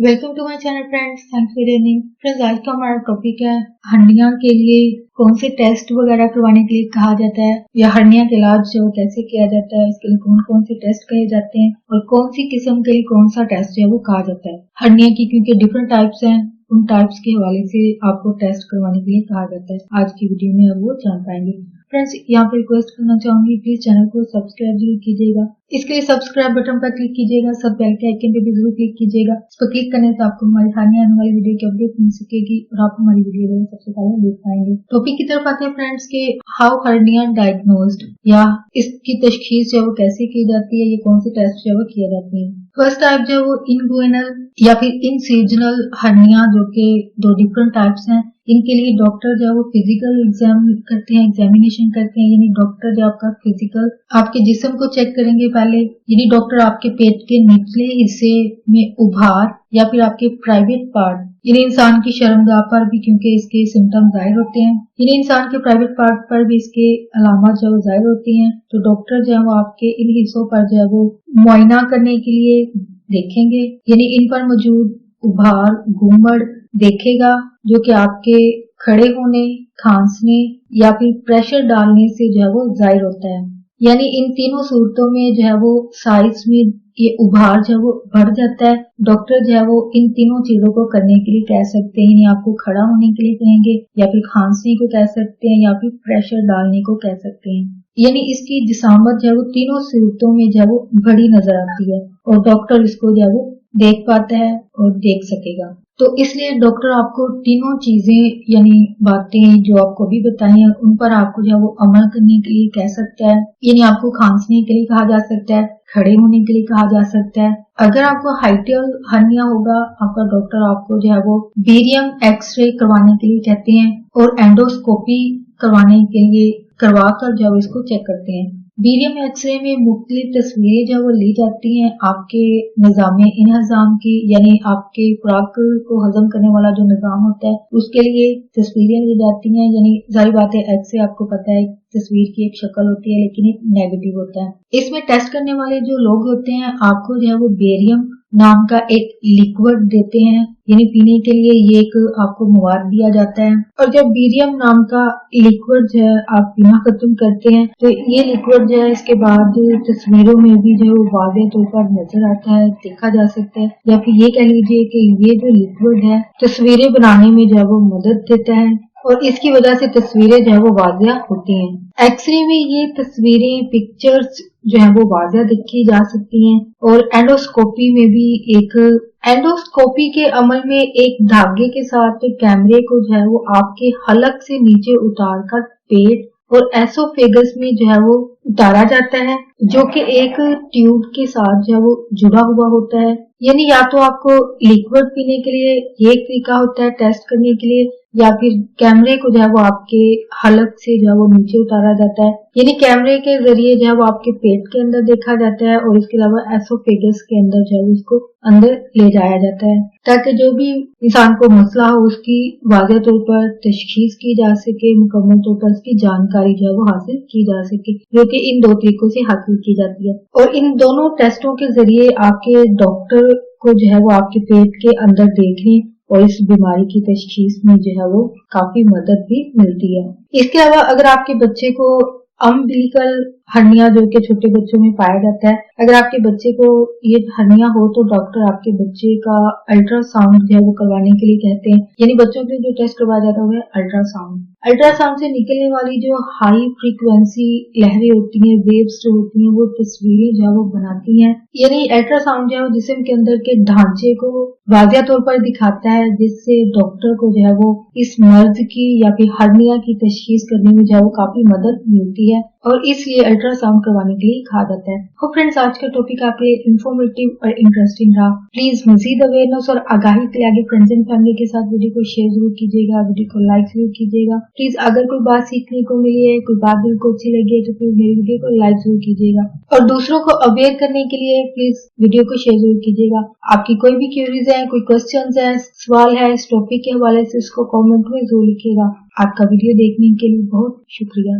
Welcome to my channel friends, thanks for joining. Friends, आज का हमारा टॉपिक है हर्निया के लिए कौन से टेस्ट वगैरह करवाने के लिए कहा जाता है, या हर्निया का इलाज जो कैसे किया जाता है, इसके लिए कौन कौन से टेस्ट कहे जाते हैं और कौन सी किस्म के लिए कौन सा टेस्ट है वो कहा जाता है हर्निया की, क्योंकि डिफरेंट टाइप्स हैं। उन टाइप्स के हवाले से आपको टेस्ट करवाने के लिए कहा जाता है। आज की वीडियो में आप वो जान पाएंगे। फ्रेंड्स, यहाँ पे रिक्वेस्ट करना चाहूंगी, प्लीज चैनल को सब्सक्राइब जरूर कीजिएगा। इसके लिए सब्सक्राइब बटन पर क्लिक कीजिएगा, सब बेल के आइकन पे भी जरूर क्लिक कीजिएगा। इस पर क्लिक करने से आपको हमारी आने वाली वीडियो की अपडेट मिल सकेगी और आप हमारी वीडियो सबसे पहले देख पाएंगे। टॉपिक की तरफ आते हैं फ्रेंड्स के हाउ हर्निया डायग्नोस्ड, या इसकी तशखीस जो वो कैसे की जाती है, ये कौन से टेस्ट जो वो किए जाते हैं। फर्स्ट टाइप जो वो इनगुइनल या फिर इनसीजनल हर्निया, जो कि दो डिफरेंट टाइप्स हैं। इनके लिए डॉक्टर जो है वो फिजिकल एग्जाम करते हैं, एग्जामिनेशन करते हैं, यानी डॉक्टर जो आपका फिजिकल आपके जिस्म को चेक करेंगे पहले, यानी डॉक्टर आपके पेट के निचले हिस्से में उभार या फिर आपके प्राइवेट पार्ट, यानी इंसान की शर्मगाह पर भी, क्योंकि इसके सिम्टम जाहिर होते हैं, यानी इंसान के प्राइवेट पार्ट पर भी इसके अलामत जो जाहिर होती हैं, तो डॉक्टर जो है वो आपके इन हिस्सों पर जो है वो मुआयना करने के लिए देखेंगे, यानी इन पर मौजूद उभार घूमड़ देखेगा, जो कि आपके खड़े होने, खांसने या फिर प्रेशर डालने से जो है वो जाहिर होता है। यानी इन तीनों सूरतों में जो है वो साइज में ये उभार जो है वो बढ़ जाता है। डॉक्टर जो है वो इन तीनों चीजों को करने के लिए कह सकते हैं, यानी आपको खड़ा होने के लिए कहेंगे, या फिर खांसने को कह सकते हैं, या फिर प्रेशर डालने को कह सकते हैं। यानी इसकी जिसामत जो है वो तीनों सूरतों में जो है वो बड़ी नजर आती है और डॉक्टर इसको जो है वो देख पाता है और देख सकेगा। तो इसलिए डॉक्टर आपको तीनों चीजें यानी बातें जो आपको भी बताई हैं उन पर आपको जो है वो अमल करने के लिए कह सकता है। यानी आपको खांसने के लिए कहा जा सकता है, खड़े होने के लिए कहा जा सकता है। अगर आपको हाइटियल हर्निया होगा, आपका डॉक्टर आपको जो है वो बेरियम एक्सरे करवाने के लिए कहते हैं और एंडोस्कोपी करवाने के लिए करवा कर जो इसको चेक करते हैं। बेरियम एक्सरे में मुख्तलिफ तस्वीरें जो वो ली जाती हैं आपके निज़ाम इन्हज़ाम की, यानी आपके खुराक को हजम करने वाला जो निज़ाम होता है उसके लिए तस्वीरें ली जाती हैं। यानी सारी बातें एक्सरे आपको पता है तस्वीर की एक शक्ल होती है, लेकिन एक नेगेटिव होता है। इसमें टेस्ट करने वाले जो लोग होते हैं आपको जो है वो बेरियम नाम का एक लिक्विड देते हैं, यानी पीने के लिए ये एक आपको मवाद दिया जाता है। और जब बेरियम नाम का लिक्विड जो है आप पीना खत्म करते हैं तो ये लिक्विड जो है इसके बाद तस्वीरों में भी जो है वाज़ेह तौर पर नजर आता है, देखा जा सकता है। या फिर ये कह लीजिए कि ये जो लिक्विड है तस्वीरें बनाने में जो है वो मदद देता है और इसकी वजह से तस्वीरें जो है वो वाज़ेह होती हैं। एक्सरे में ये तस्वीरें पिक्चर्स जो है वो वाज़ेह देखी जा सकती हैं और एंडोस्कोपी में भी एंडोस्कोपी के अमल में एक धागे के साथ कैमरे को जो है वो आपके हलक से नीचे उतार कर पेट और एसोफेगस में जो है वो उतारा जाता है, जो कि एक ट्यूब के साथ जो है वो जुड़ा हुआ होता है। यानी या तो आपको लिक्विड पीने के लिए ये एक तरीका होता है टेस्ट करने के लिए, या फिर कैमरे को जो है वो आपके हलक से जो है वो नीचे उतारा जाता है, यानी कैमरे के जरिए जो है वो आपके पेट के अंदर देखा जाता है और इसके अलावा एसोफेगस के अंदर जो है उसको अंदर ले जाया जाता है, ताकि जो भी इंसान को मसला हो उसकी वाज़ेह तौर पर तशखीस की जा सके, मुकम्मल तौर पर उसकी जानकारी जो है वो हासिल की जा सके, जो कि इन दो तरीकों से हासिल की जाती है। और इन दोनों टेस्टों के जरिए आपके डॉक्टर को जो है वो आपके पेट के अंदर देखने और इस बीमारी की तशखीस में जो है वो काफी मदद भी मिलती है। इसके अलावा अगर आपके बच्चे को अम्बिलिकल हर्निया जो कि छोटे बच्चों में पाया जाता है, अगर आपके बच्चे को ये हर्निया हो तो डॉक्टर आपके बच्चे का अल्ट्रासाउंड जो है वो करवाने के लिए कहते हैं। यानी बच्चों के लिए जो टेस्ट करवाया जाता है वो है अल्ट्रासाउंड। अल्ट्रासाउंड से निकलने वाली जो हाई फ्रीक्वेंसी लहरें होती हैं, वेव्स जो होती हैं, वो तस्वीरें जो है वो बनाती हैं। यानी अल्ट्रासाउंड जो है वो जिस्म के अंदर के ढांचे को वाज़ेह तौर पर दिखाता है, जिससे डॉक्टर को जो है वो इस मर्ज की या फिर हर्निया की तशखीस करने में जो है वो काफी मदद मिलती है और इसलिए अल्ट्रासाउंड करवाने के लिए कहा जाता है। तो फ्रेंड्स, आज का टॉपिक आपके लिए इंफॉर्मेटिव और इंटरेस्टिंग रहा। प्लीज मजीद अवेयरनेस और आगाही के लिए आगे फ्रेंड्स एंड फैमिली के साथ वीडियो को शेयर जरूर कीजिएगा, वीडियो को लाइक जरूर कीजिएगा। प्लीज अगर कोई बात सीखने को मिली है, कोई बात दिल को अच्छी लगी है तो प्लीज मेरी वीडियो को लाइक जरूर कीजिएगा और दूसरों को अवेयर करने के लिए प्लीज वीडियो को शेयर जरूर कीजिएगा। आपकी कोई भी क्वेरीज है, कोई क्वेश्चन है, सवाल है इस टॉपिक के हवाले से, उसको कॉमेंट में जरूर लिखिएगा। आपका वीडियो देखने के लिए बहुत शुक्रिया।